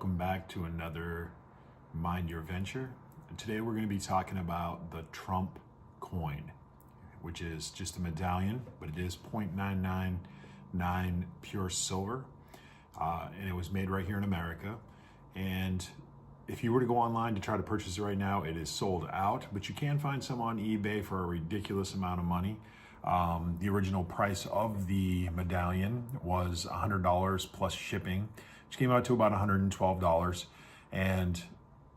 welcome back to another Mind Your Venture. And today we're going to be talking about the Trump coin, which is just a medallion, but it is 0.999 pure silver. And it was made right here in America. And if you were to go online to try to purchase it right now, it is sold out, but you can find some on eBay for a ridiculous amount of money. The original price of the medallion was $100 plus shipping, which came out to about $112. And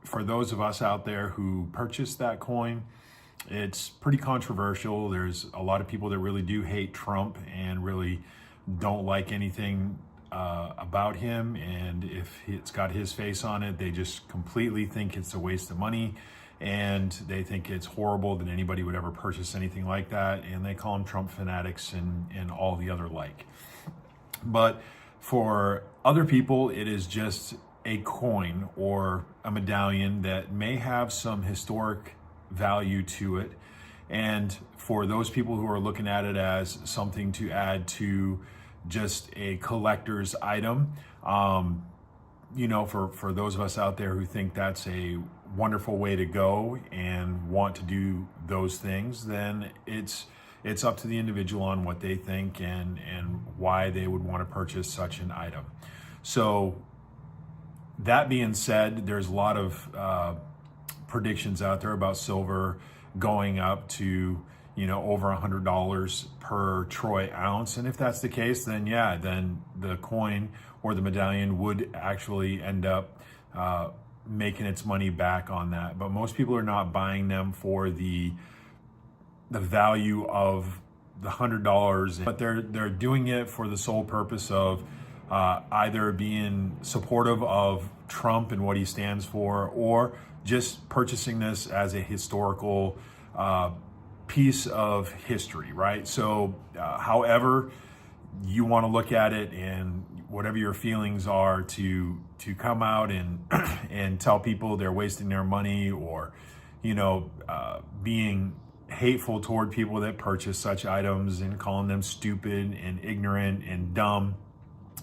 for those of us out there who purchased that coin, it's pretty controversial. There's a lot of people that really do hate Trump and really don't like anything about him. And if it's got his face on it, they just completely think it's a waste of money. And they think it's horrible that anybody would ever purchase anything like that. And they call them Trump fanatics and all the other like. But for other people, it is just a coin or a medallion that may have some historic value to it. And for those people who are looking at it as something to add to just a collector's item, for those of us out there who think that's a wonderful way to go and want to do those things, then it's up to the individual on what they think and why they would want to purchase such an item. So that being said, there's a lot of predictions out there about silver going up to over $100 per troy ounce. And if that's the case, then the coin or the medallion would actually end up making its money back on that. But most people are not buying them for the value of the $100, but they're doing it for the sole purpose of either being supportive of Trump and what he stands for, or just purchasing this as a historical piece of history, right? So however you want to look at it and whatever your feelings are, to come out and and tell people they're wasting their money, or being hateful toward people that purchase such items and calling them stupid and ignorant and dumb.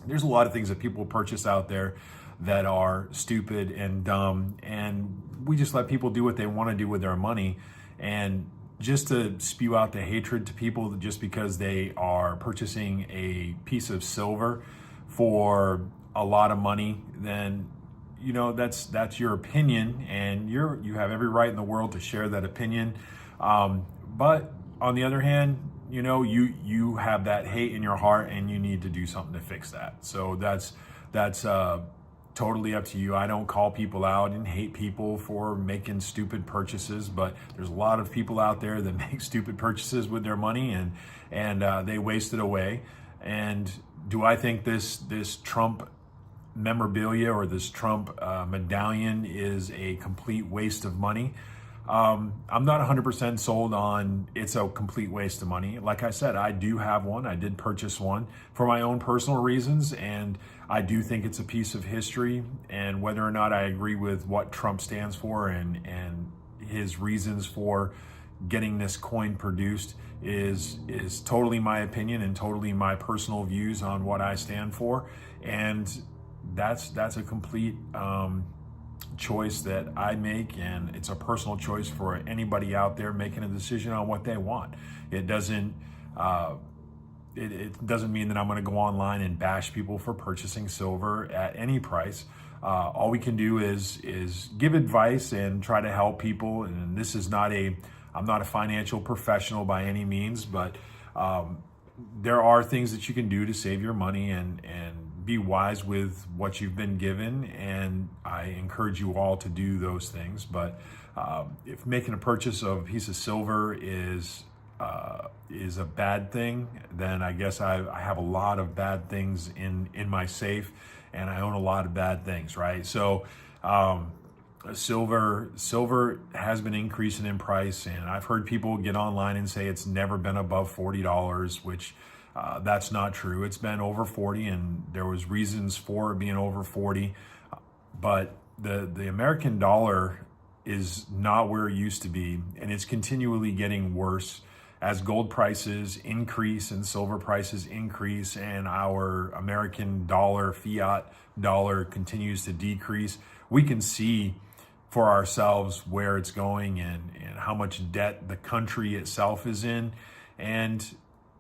There's a lot of things that people purchase out there that are stupid and dumb, and we just let people do what they want to do with their money. And just to spew out the hatred to people just because they are purchasing a piece of silver for a lot of money, then that's your opinion, and you have every right in the world to share that opinion. But on the other hand, you have that hate in your heart, and you need to do something to fix that. So that's totally up to you. I don't call people out and hate people for making stupid purchases, but there's a lot of people out there that make stupid purchases with their money, and they waste it away. And do I think this Trump memorabilia or this Trump medallion is a complete waste of money? I'm not 100% sold on it's a complete waste of money. Like I said, I do have one. I did purchase one for my own personal reasons, and I do think it's a piece of history. And whether or not I agree with what Trump stands for and his reasons for getting this coin produced is totally my opinion and totally my personal views on what I stand for. And that's a complete choice that I make, and it's a personal choice for anybody out there making a decision on what they want. It doesn't it doesn't mean that I'm going to go online and bash people for purchasing silver at any price. All we can do is give advice and try to help people. And this is I'm not a financial professional by any means, but there are things that you can do to save your money and be wise with what you've been given, and I encourage you all to do those things. But if making a purchase of a piece of silver is a bad thing, then I guess I have a lot of bad things in my safe, and I own a lot of bad things, right? So silver has been increasing in price, and I've heard people get online and say it's never been above $40, which that's not true. It's been over 40, and there was reasons for it being over 40. But the American dollar is not where it used to be, and it's continually getting worse as gold prices increase and silver prices increase and our American dollar, fiat dollar continues to decrease, we can see for ourselves where it's going and how much debt the country itself is in. And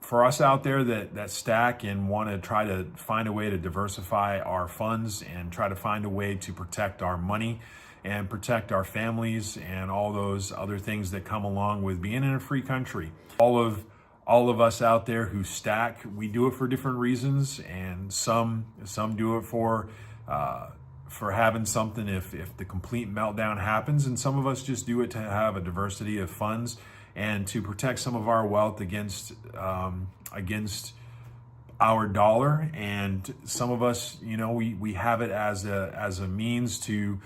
for us out there that stack and want to try to find a way to diversify our funds and try to find a way to protect our money and protect our families and all those other things that come along with being in a free country. All of us out there who stack, we do it for different reasons, and some do it for having something if the complete meltdown happens, and some of us just do it to have a diversity of funds and to protect some of our wealth against our dollar. And some of us, we have it as a means to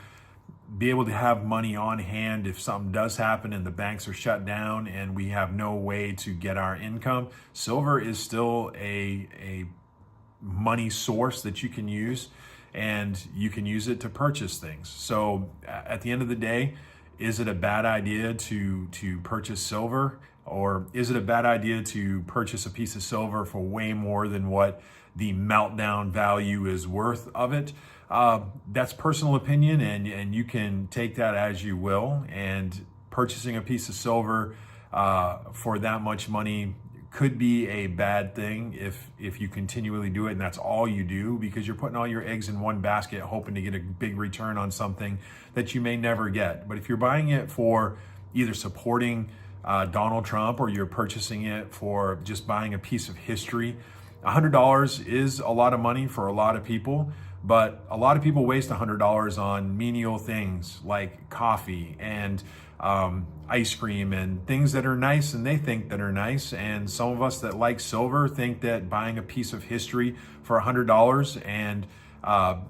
be able to have money on hand if something does happen and the banks are shut down and we have no way to get our income. Silver is still a money source that you can use, and you can use it to purchase things. So at the end of the day, is it a bad idea to purchase silver, or is it a bad idea to purchase a piece of silver for way more than what the meltdown value is worth of it? That's personal opinion, and you can take that as you will. And purchasing a piece of silver for that much money could be a bad thing if you continually do it and that's all you do, because you're putting all your eggs in one basket hoping to get a big return on something that you may never get. But if you're buying it for either supporting Donald Trump, or you're purchasing it for just buying a piece of history, $100 is a lot of money for a lot of people. But a lot of people waste $100 on menial things like coffee and ice cream and things that are nice and they think that are nice. And some of us that like silver think that buying a piece of history for $100 and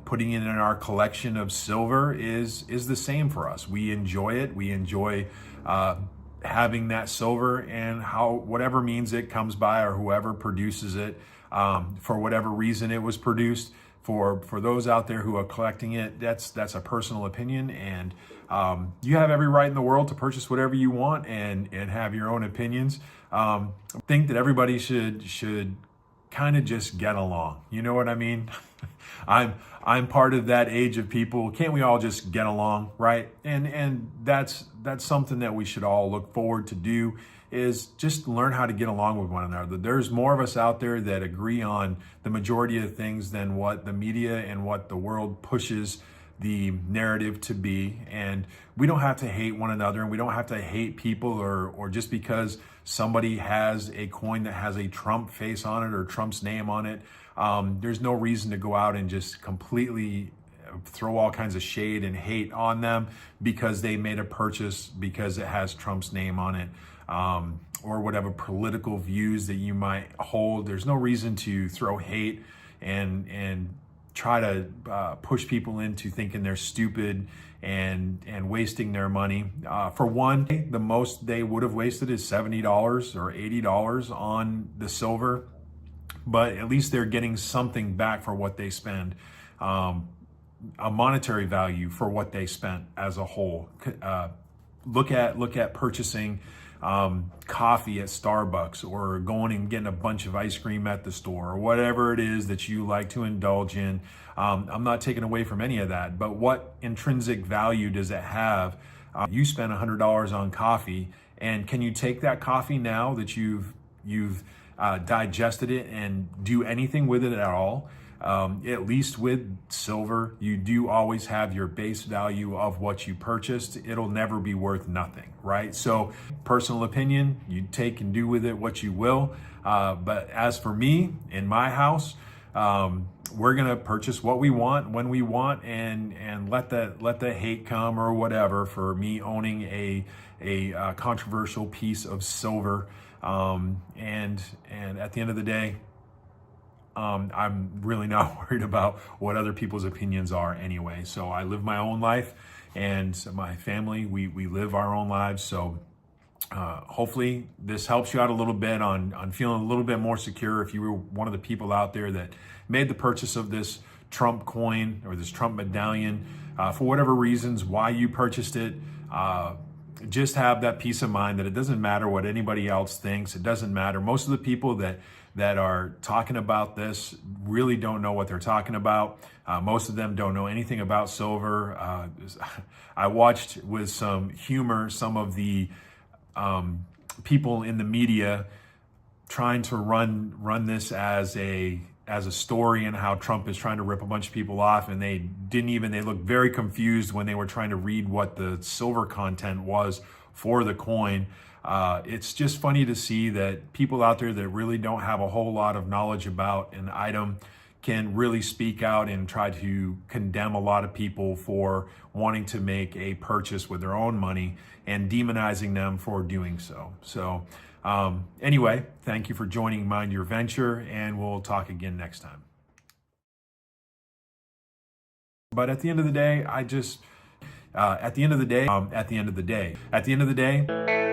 putting it in our collection of silver is the same for us. We enjoy it. We enjoy having that silver, and whatever means it comes by, or whoever produces it, for whatever reason it was produced. For those out there who are collecting it, that's a personal opinion, and you have every right in the world to purchase whatever you want and have your own opinions. I think that everybody should kind of just get along. You know what I mean? I'm part of that age of people. Can't we all just get along, right? And that's something that we should all look forward to do, is just learn how to get along with one another. There's more of us out there that agree on the majority of things than what the media and what the world pushes the narrative to be. And we don't have to hate one another, and we don't have to hate people, or just because somebody has a coin that has a Trump face on it or Trump's name on it, there's no reason to go out and just completely throw all kinds of shade and hate on them because they made a purchase because it has Trump's name on it. Or whatever political views that you might hold. There's no reason to throw hate and try to push people into thinking they're stupid and wasting their money. For one, the most they would have wasted is $70 or $80 on the silver, but at least they're getting something back for what they spend. A monetary value for what they spent as a whole. Look at purchasing coffee at Starbucks, or going and getting a bunch of ice cream at the store, or whatever it is that you like to indulge in. I'm not taking away from any of that, but what intrinsic value does it have? You spent $100 on coffee, and can you take that coffee now that you've digested it and do anything with it at all? At least with silver, you do always have your base value of what you purchased. It'll never be worth nothing, right? So personal opinion, you take and do with it what you will. But as for me, in my house, we're going to purchase what we want when we want, and let the hate come or whatever for me owning a controversial piece of silver. And at the end of the day, I'm really not worried about what other people's opinions are anyway. So I live my own life, and my family, we live our own lives. So hopefully this helps you out a little bit on feeling a little bit more secure if you were one of the people out there that made the purchase of this Trump coin or this Trump medallion for whatever reasons, why you purchased it. just have that peace of mind that it doesn't matter what anybody else thinks. It doesn't matter. Most of the people that are talking about this really don't know what they're talking about. Most of them don't know anything about silver. I watched with some humor some of the people in the media trying to run this as a story and how Trump is trying to rip a bunch of people off, and they looked very confused when they were trying to read what the silver content was for the coin. It's just funny to see that people out there that really don't have a whole lot of knowledge about an item can really speak out and try to condemn a lot of people for wanting to make a purchase with their own money and demonizing them for doing so. So anyway, thank you for joining Mind Your Venture, and we'll talk again next time. But at the end of the day, at the end of the day,